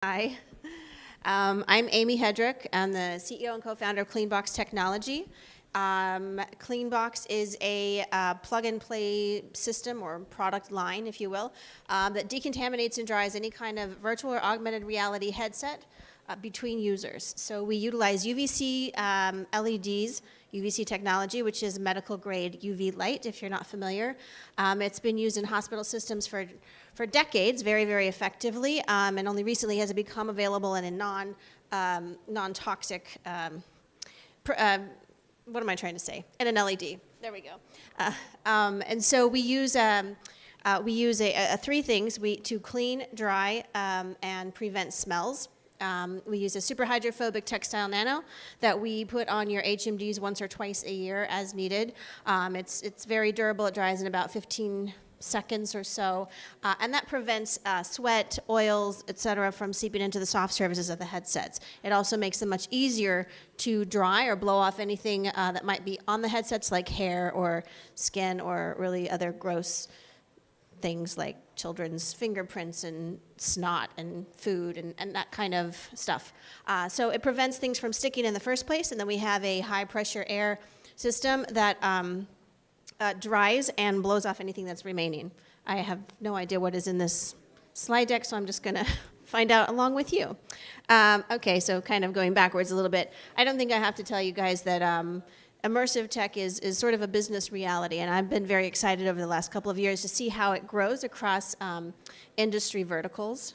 Hi, I'm Amy Hedrick. I'm the CEO and co-founder of Cleanbox Technology. Cleanbox is a plug-and-play system or product line, if you will, that decontaminates and dries any kind of virtual or augmented reality headset between users. So we utilize UVC LEDs, UVC technology, which is medical-grade UV light, if you're not familiar. It's been used in hospital systems for decades, very, very effectively, and only recently has it become available in a non-toxic, what am I trying to say? In an LED. There we go. And so we use three things to clean, dry, and prevent smells. We use a super hydrophobic textile nano that we put on your HMDs once or twice a year as needed. It's very durable. It dries in about 15 seconds or so, and that prevents sweat, oils, etc., from seeping into the soft surfaces of the headsets. It also makes them much easier to dry or blow off anything that might be on the headsets, like hair or skin or really other gross things like children's fingerprints and snot and food and that kind of stuff. So it prevents things from sticking in the first place, and then we have a high pressure air system that dries and blows off anything that's remaining. I have no idea what is in this slide deck, so I'm just going to find out along with you. Okay, so kind of going backwards a little bit. I don't think I have to tell you guys that immersive tech is sort of a business reality, and I've been very excited over the last couple of years to see how it grows across industry verticals.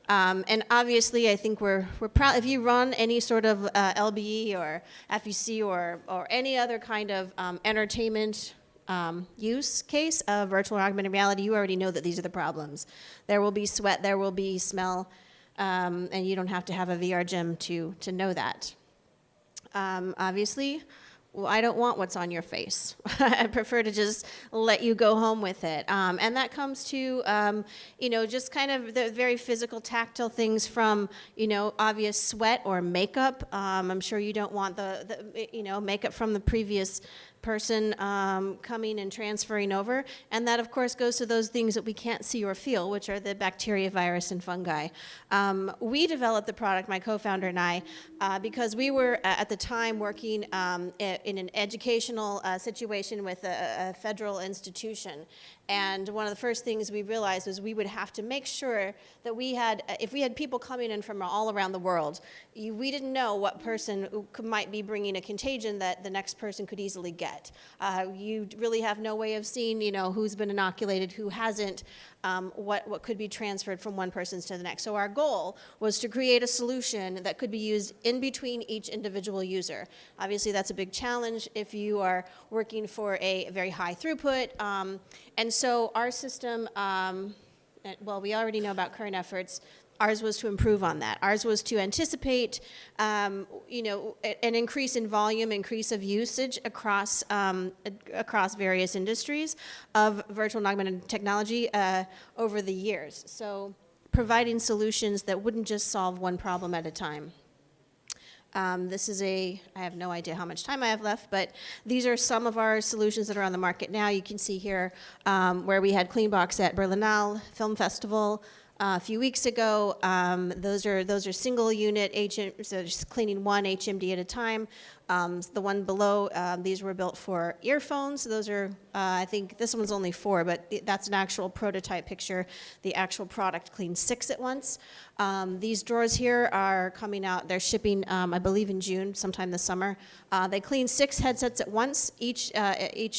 And obviously, I think we're proud. If you run any sort of LBE or FEC or any other kind of entertainment use case of virtual or augmented reality, you already know that these are the problems. There will be sweat, there will be smell, and you don't have to have a VR gym to know that. Obviously, well, I don't want what's on your face. I prefer to just let you go home with it. And that comes to, just kind of the very physical, tactile things from, obvious sweat or makeup. I'm sure you don't want the makeup from the previous person coming and transferring over. And that, of course, goes to those things that we can't see or feel, which are the bacteria, virus, and fungi. We developed the product, my co-founder and I, because we were at the time working in an educational situation with a federal institution. And one of the first things we realized was we would have to make sure that if we had people coming in from all around the world, we didn't know what person might be bringing a contagion that the next person could easily get. You really have no way of seeing, who's been inoculated, who hasn't, what could be transferred from one person to the next. So our goal was to create a solution that could be used in between each individual user. Obviously, that's a big challenge if you are working for a very high throughput. And so our system, well, we already know about current efforts. Ours was to improve on that. Ours was to anticipate, an increase in volume, increase of usage across various industries of virtual and augmented technology over the years. So providing solutions that wouldn't just solve one problem at a time. I have no idea how much time I have left, but these are some of our solutions that are on the market now. You can see here where we had Cleanbox at Berlinale Film Festival a few weeks ago. Those are single unit so just cleaning one HMD at a time. The one below, these were built for earphones. Those are, I think this one's only 4, but that's an actual prototype picture. The actual product cleans 6 at once. These drawers here are coming out. They're shipping, I believe, in June, sometime this summer. They clean 6 headsets at once. Each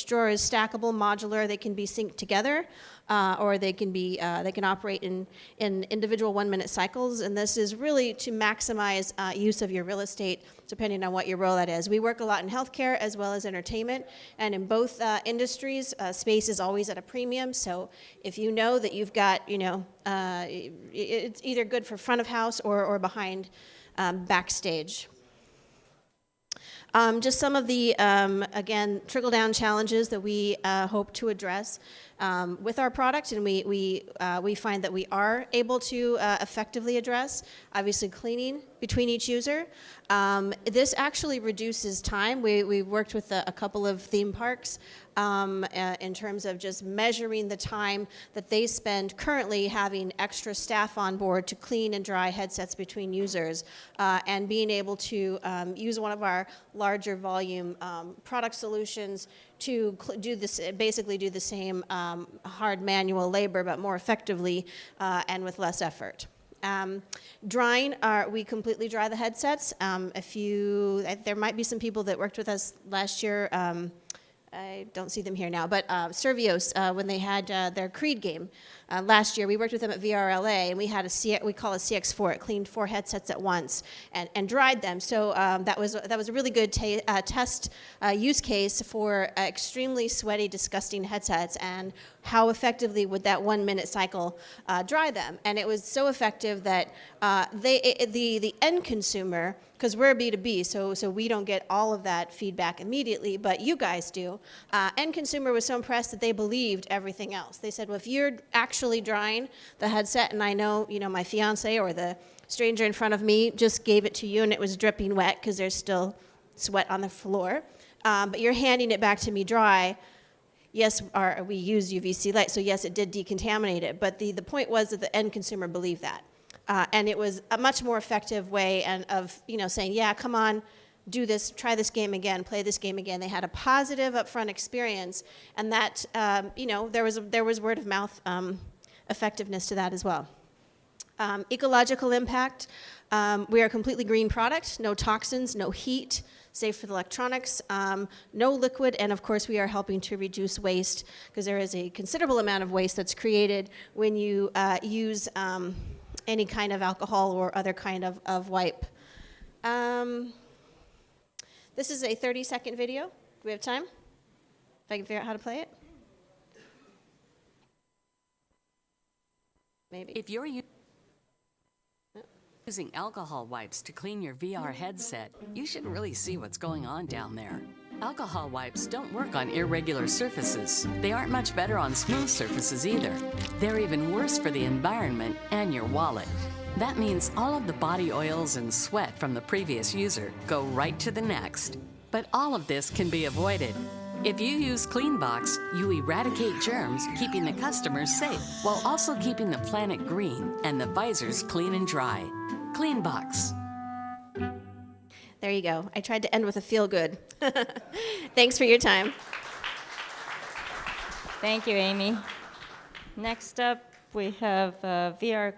drawer is stackable, modular. They can be synced together, or they can operate in individual 1-minute cycles. And this is really to maximize use of your real estate, depending on what your rollout is. We work a lot in healthcare as well as entertainment, and in both industries, space is always at a premium. So if you know that you've got, it's either good for front of house or behind backstage. Just some of the, again, trickle-down challenges that we hope to address. with our product, and we find that we are able to effectively address, obviously, cleaning between each user. This actually reduces time. We worked with a couple of theme parks in terms of just measuring the time that they spend currently having extra staff on board to clean and dry headsets between users, and being able to use one of our larger volume product solutions to do this, basically do the same hard manual labor, but more effectively and with less effort. Drying, we completely dry the headsets. There might be some people that worked with us last year. I don't see them here now, but Servios, when they had their Creed game last year, we worked with them at VRLA, and we had we call a CX4. It cleaned 4 headsets at once and dried them. So that was a really good test use case for extremely sweaty, disgusting headsets, and how effectively would that 1-minute cycle dry them. And it was so effective that the end consumer, because we're a B2B, so we don't get all of that feedback immediately, but you guys do. End consumer was so impressed that they believed everything else. They said, well, if you're actually drying the headset, and I know, my fiance or the stranger in front of me just gave it to you and it was dripping wet because there's still sweat on the floor, but you're handing it back to me dry. Yes, we used UVC light, so yes, it did decontaminate it, but the point was that the end consumer believed that. And it was a much more effective way of saying, yeah, come on, do this, try this game again, play this game again. They had a positive upfront experience, and that, there was word of mouth effectiveness to that as well. Ecological impact, we are a completely green product, no toxins, no heat, safe for the electronics, no liquid, and of course we are helping to reduce waste, because there is a considerable amount of waste that's created when you use any kind of alcohol or other kind of wipe. This is a 30-second video. Do we have time? If I can figure out how to play it? Maybe. If you're using alcohol wipes to clean your VR headset, you should really see what's going on down there. Alcohol wipes don't work on irregular surfaces. They aren't much better on smooth surfaces either. They're even worse for the environment and your wallet. That means all of the body oils and sweat from the previous user go right to the next. But all of this can be avoided. If you use Cleanbox, you eradicate germs, keeping the customers safe, while also keeping the planet green and the visors clean and dry. Cleanbox. There you go. I tried to end with a feel good. Thanks for your time. Thank you, Amy. Next up, we have VR